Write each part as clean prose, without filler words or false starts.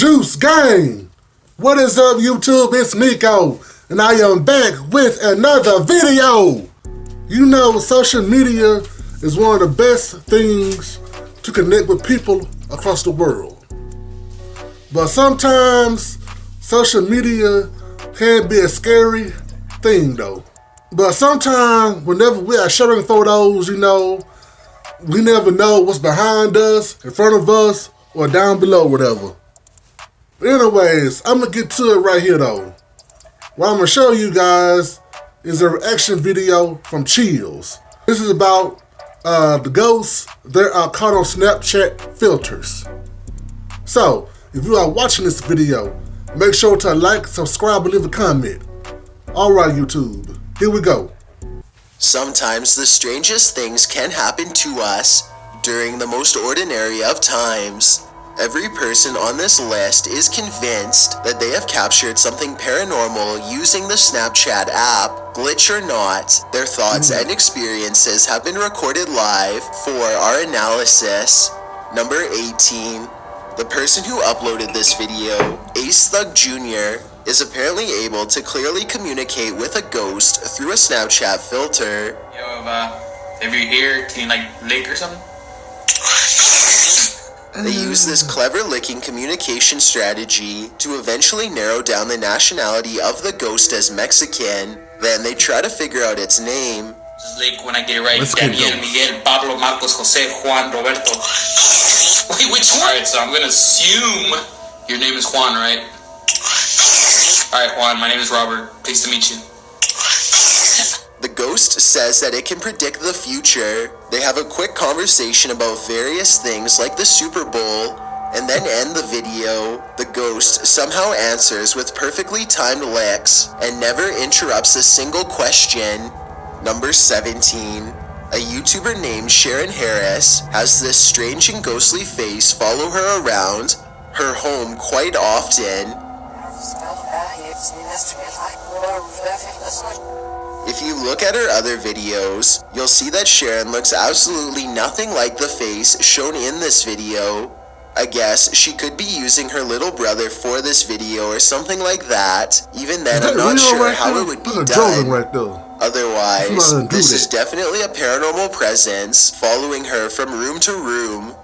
Juice Gang! What is up, YouTube? It's Nico, and I am back with another video! You know, social media is one of the best things to connect with people across the world. But sometimes, social media can be a scary thing, though. But sometimes, whenever we are sharing photos, you know, we never know what's behind us, in front of us, or down below, whatever. Anyways, I'm going to get to it right here, though. What I'm going to show you guys is a reaction video from Chills. This is about the ghosts that are caught on Snapchat filters. So, if you are watching this video, make sure to like, subscribe, and leave a comment. Alright, YouTube, here we go. Sometimes the strangest things can happen to us during the most ordinary of times. Every person on this list is convinced that they have captured something paranormal using the Snapchat app. Glitch or not, their thoughts and experiences have been recorded live for our analysis. Number 18. The person who uploaded this video, Ace Thug Jr., is apparently able to clearly communicate with a ghost through a Snapchat filter. Yo, if you're here, can you like lick or something? They use this clever licking communication strategy to eventually narrow down the nationality of the ghost as Mexican. Then they try to figure out its name. Just lick when I get it right. Daniel, Miguel, Pablo, Marcos, Jose, Juan, Roberto. Wait, which one? Alright, so I'm gonna assume your name is Juan, right? Alright, Juan, my name is Robert. Pleased to meet you. The ghost says that it can predict the future. They have a quick conversation about various things like the Super Bowl, and then end the video. The ghost somehow answers with perfectly timed licks and never interrupts a single question. Number 17. A YouTuber named Sharon Harris has this strange and ghostly face follow her around her home quite often. If you look at her other videos, you'll see that Sharon looks absolutely nothing like the face shown in this video. I guess she could be using her little brother for this video or something like that. Even then, I'm not sure how it would be done. Otherwise, this is definitely a paranormal presence following her from room to room.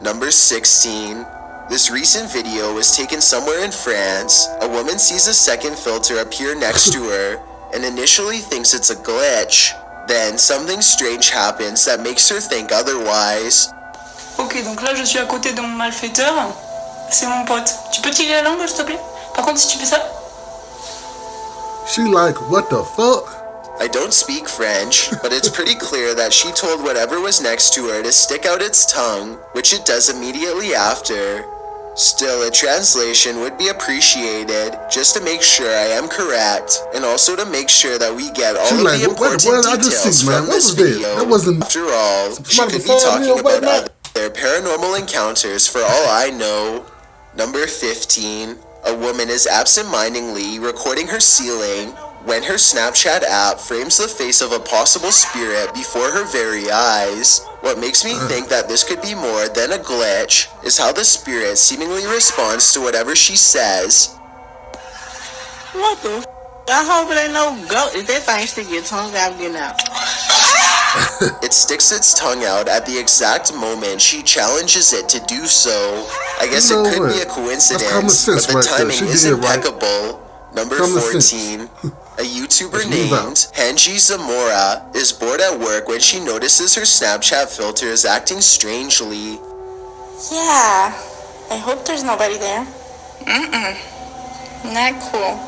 Number 16. This recent video was taken somewhere in France. A woman sees a second filter appear next to her and initially thinks it's a glitch. Then something strange happens that makes her think otherwise. Ok, donc là je suis à côté de mon malfaiteur. C'est mon pote. Tu peux tirer la langue, s'il te plaît? Par contre, si tu fais ça. She like, what the fuck? I don't speak French, but it's pretty clear that she told whatever was next to her to stick out its tongue, which it does immediately after. Still, a translation would be appreciated, just to make sure I am correct, and also to make sure that we get all of the important details from this video. After all, she could be talking about other paranormal encounters for all I know. Number 15. A woman is absent-mindedly recording her ceiling when her Snapchat app frames the face of a possible spirit before her very eyes. What makes me think that this could be more than a glitch is how the spirit seemingly responds to whatever she says. What the f***? I hope it ain't no goat. If that thing stick your tongue out, getting out. It sticks its tongue out at the exact moment she challenges it to do so. I guess it could be a coincidence, but the timing is impeccable. Number 14. A YouTuber named Hanji Zamora is bored at work when she notices her Snapchat filter is acting strangely. Yeah, I hope there's nobody there. Not cool.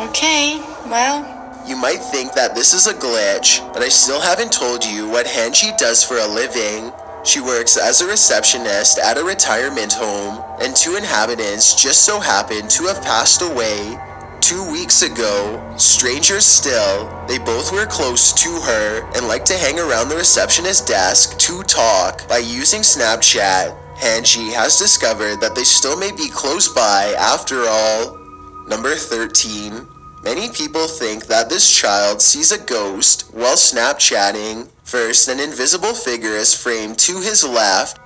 Okay, well. You might think that this is a glitch, but I still haven't told you what Hanji does for a living. She works as a receptionist at a retirement home, and 2 inhabitants just so happen to have passed away 2 weeks ago. Strangers still, they both were close to her and like to hang around the receptionist desk to talk. By using Snapchat, Hanji has discovered that they still may be close by after all. Number 13. Many people think that this child sees a ghost while Snapchatting. First, an invisible figure is framed to his left.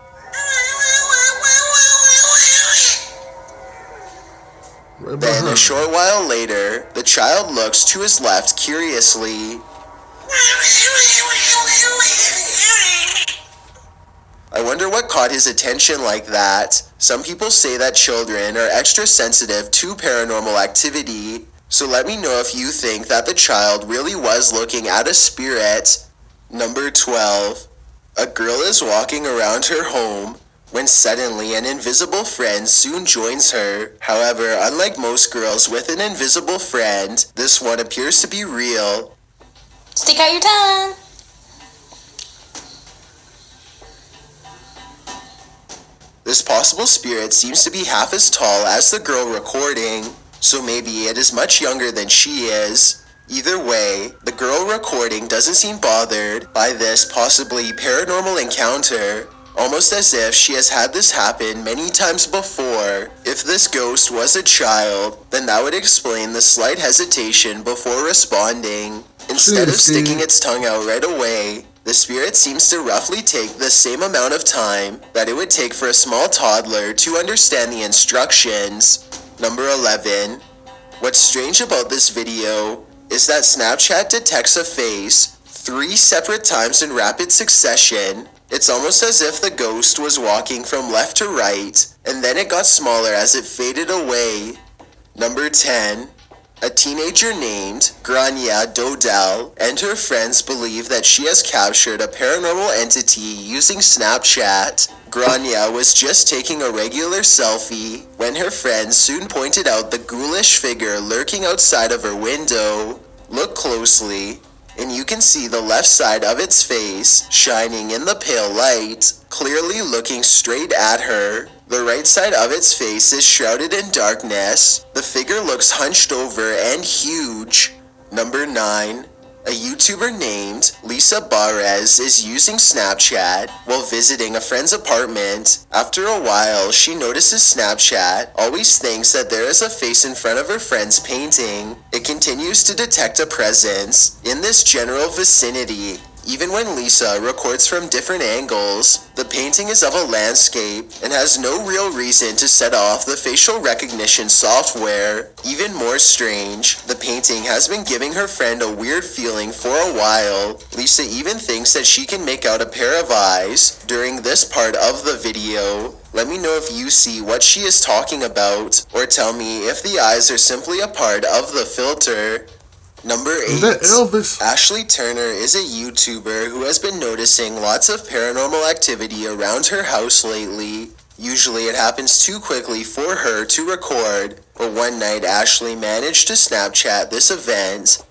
Right Then, behind a short while later, the child looks to his left curiously. I wonder what caught his attention like that. Some people say that children are extra sensitive to paranormal activity, so let me know if you think that the child really was looking at a spirit. Number 12. A girl is walking around her home when suddenly an invisible friend soon joins her. However, unlike most girls with an invisible friend, this one appears to be real. Stick out your tongue. This possible spirit seems to be half as tall as the girl recording, so maybe it is much younger than she is. Either way, the girl recording doesn't seem bothered by this possibly paranormal encounter, almost as if she has had this happen many times before. If this ghost was a child, then that would explain the slight hesitation before responding. Instead of sticking its tongue out right away, the spirit seems to roughly take the same amount of time that it would take for a small toddler to understand the instructions. Number 11. What's strange about this video is that Snapchat detects a face 3 separate times in rapid succession. It's almost as if the ghost was walking from left to right, and then it got smaller as it faded away. Number 10. A teenager named Grania Dodell and her friends believe that she has captured a paranormal entity using Snapchat. Grania was just taking a regular selfie when her friends soon pointed out the ghoulish figure lurking outside of her window. Look closely, and you can see the left side of its face shining in the pale light, clearly looking straight at her. The right side of its face is shrouded in darkness. The figure looks hunched over and huge. Number 9. A YouTuber named Lisa Barres is using Snapchat while visiting a friend's apartment. After a while, she notices Snapchat always thinks that there is a face in front of her friend's painting. It continues to detect a presence in this general vicinity. Even when Lisa records from different angles, the painting is of a landscape and has no real reason to set off the facial recognition software. Even more strange, the painting has been giving her friend a weird feeling for a while. Lisa even thinks that she can make out a pair of eyes during this part of the video. Let me know if you see what she is talking about, or tell me if the eyes are simply a part of the filter. Number 8. Is that Elvis? Ashley Turner is a YouTuber who has been noticing lots of paranormal activity around her house lately. Usually it happens too quickly for her to record, but one night Ashley managed to Snapchat this event.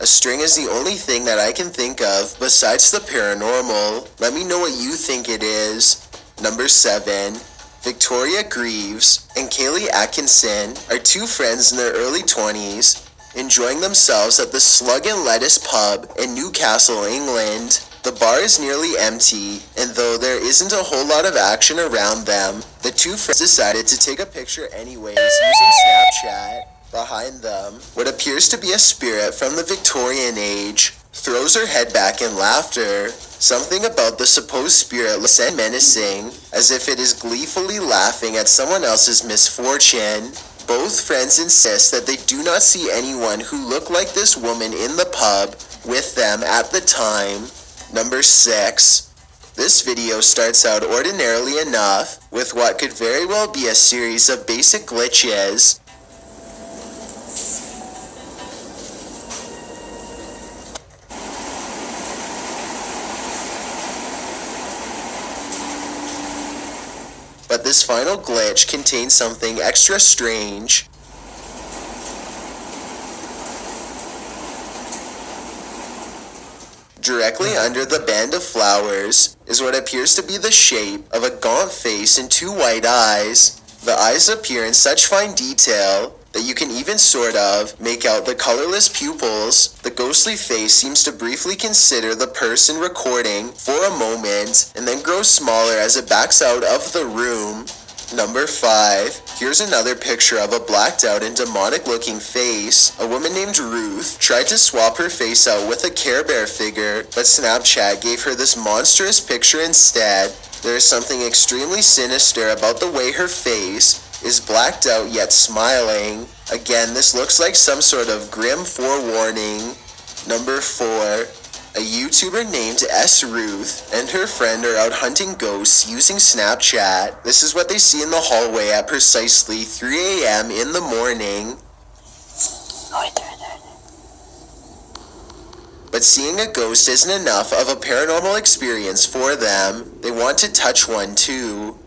A string is the only thing that I can think of besides the paranormal. Let me know what you think it is. Number 7. Victoria Greaves and Kaylee Atkinson are 2 friends in their early 20s, enjoying themselves at the Slug and Lettuce pub in Newcastle, England. The bar is nearly empty, and though there isn't a whole lot of action around them, the 2 friends decided to take a picture anyways using Snapchat. Behind them, what appears to be a spirit from the Victorian age throws her head back in laughter. Something about the supposed spirit looks menacing, as if it is gleefully laughing at someone else's misfortune. Both friends insist that they do not see anyone who looked like this woman in the pub with them at the time. Number 6. This video starts out ordinarily enough, with what could very well be a series of basic glitches. But this final glitch contains something extra strange. Directly under the band of flowers is what appears to be the shape of a gaunt face and 2 white eyes. The eyes appear in such fine detail that you can even sort of make out the colorless pupils. The ghostly face seems to briefly consider the person recording for a moment and then grows smaller as it backs out of the room. Number 5. Here's another picture of a blacked out and demonic looking face. A woman named Ruth tried to swap her face out with a Care Bear figure, but Snapchat gave her this monstrous picture instead. There is something extremely sinister about the way her face is blacked out yet smiling. Again, this looks like some sort of grim forewarning. Number 4. A YouTuber named S. Ruth and her friend are out hunting ghosts using Snapchat. This is what they see in the hallway at precisely 3 a.m. in the morning. But seeing a ghost isn't enough of a paranormal experience for them. They want to touch one too.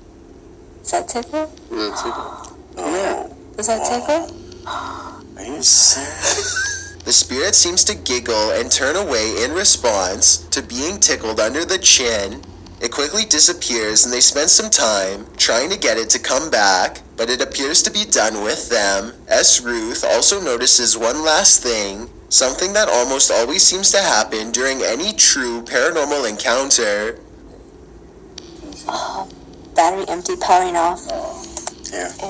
Does that tickle? Yeah, tickle. Yeah. Does that tickle? Are you serious? The spirit seems to giggle and turn away in response to being tickled under the chin. It quickly disappears and they spend some time trying to get it to come back, but it appears to be done with them. S. Ruth also notices one last thing, something that almost always seems to happen during any true paranormal encounter. Battery empty, powering off. Yeah, It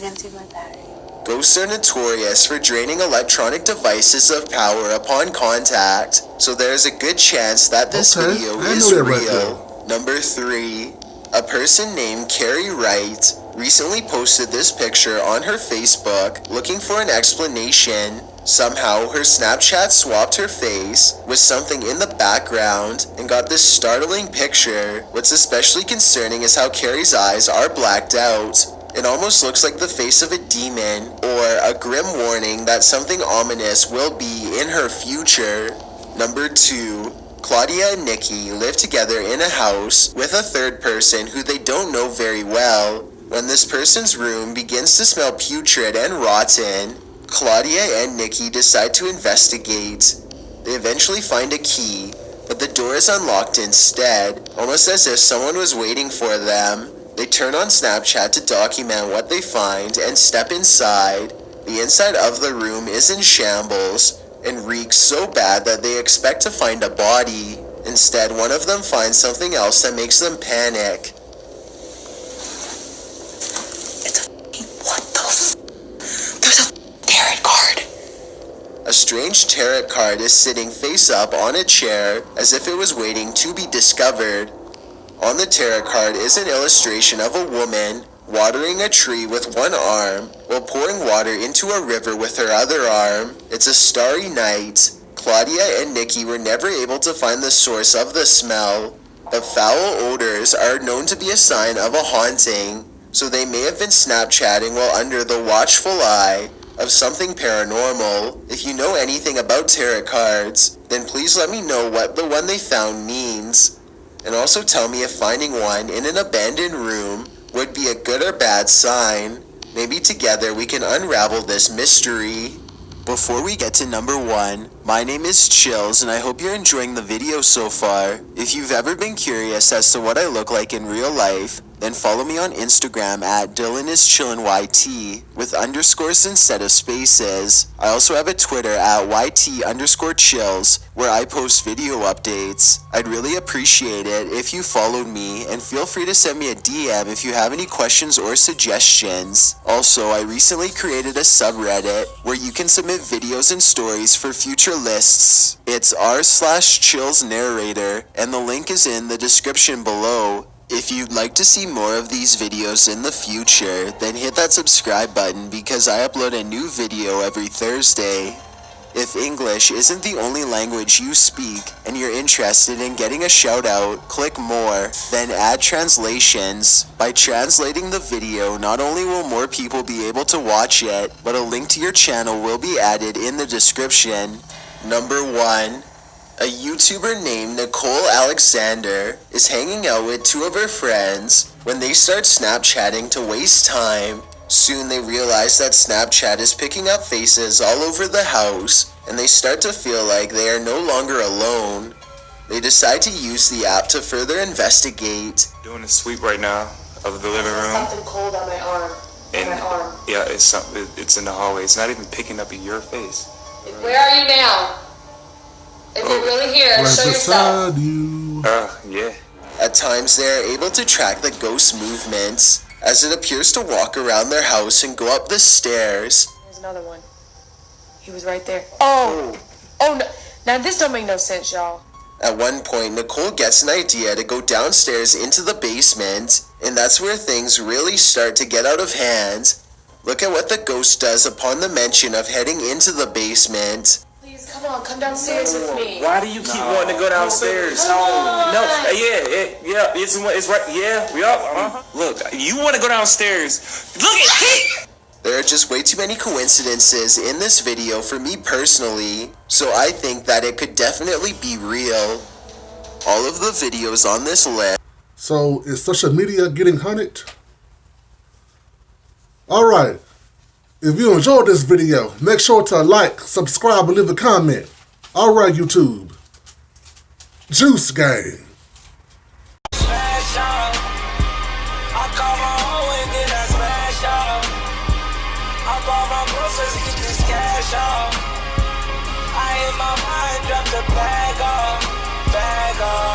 emptied my battery. Ghosts are notorious for draining electronic devices of power upon contact, so there's a good chance that this video is real. Number 3. A person named Carrie Wright recently posted this picture on her Facebook looking for an explanation. Somehow her Snapchat swapped her face with something in the background and got this startling picture. What's especially concerning is how Carrie's eyes are blacked out. It almost looks like the face of a demon or a grim warning that something ominous will be in her future. Number 2. Claudia and Nikki live together in a house with a third person who they don't know very well. When this person's room begins to smell putrid and rotten, Claudia and Nikki decide to investigate. They eventually find a key, but the door is unlocked instead, almost as if someone was waiting for them. They turn on Snapchat to document what they find and step inside. The inside of the room is in shambles and reeks so bad that they expect to find a body. Instead, one of them finds something else that makes them panic. There's a tarot card. A strange tarot card is sitting face up on a chair as if it was waiting to be discovered. On the tarot card is an illustration of a woman watering a tree with one arm while pouring water into a river with her other arm. It's a starry night. Claudia and Nikki were never able to find the source of the smell, but foul odors are known to be a sign of a haunting, so they may have been Snapchatting while under the watchful eye of something paranormal. If you know anything about tarot cards, then please let me know what the one they found means. And also tell me if finding one in an abandoned room would be a good or bad sign. Maybe together we can unravel this mystery. Before we get to number 1, my name is Chills and I hope you're enjoying the video so far. If you've ever been curious as to what I look like in real life, then follow me on Instagram at DylanIsChillinYT with underscores instead of spaces. I also have a Twitter at YT_chills where I post video updates. I'd really appreciate it if you followed me, and feel free to send me a DM if you have any questions or suggestions. Also, I recently created a subreddit where you can submit videos and stories for future lists. It's r/chillsnarrator and the link is in the description below. If you'd like to see more of these videos in the future, then hit that subscribe button because I upload a new video every Thursday. If English isn't the only language you speak and you're interested in getting a shout out, click more, then add translations. By translating the video, not only will more people be able to watch it, but a link to your channel will be added in the description. Number 1. A YouTuber named Nicole Alexander is hanging out with 2 of her friends when they start Snapchatting to waste time. Soon they realize that Snapchat is picking up faces all over the house and they start to feel like they are no longer alone. They decide to use the app to further investigate. Doing a sweep right now of the living room. Something cold on my arm. And my arm. yeah, it's in the hallway. It's not even picking up your face. Where are you now? If you're really here, Right show yourself. beside you. Yeah. At times they are able to track the ghost's movements. as it appears to walk around their house and go up the stairs. There's another one. He was right there. Oh no. Now this don't make no sense, y'all. At one point, Nicole gets an idea to go downstairs into the basement, and that's where things really start to get out of hand. Look at what the ghost does upon the mention of heading into the basement. Please, come on, come downstairs with me. Why do you keep wanting to go downstairs? It's right. Yeah, we are. Look, you want to go downstairs. Look at it. There are just way too many coincidences in this video for me personally, so I think that it could definitely be real. All of the videos on this list. So, is social media getting hunted? Alright, if you enjoyed this video, make sure to like, subscribe, and leave a comment. Alright, YouTube. Juice Gang. I in my mind dropped the bag off.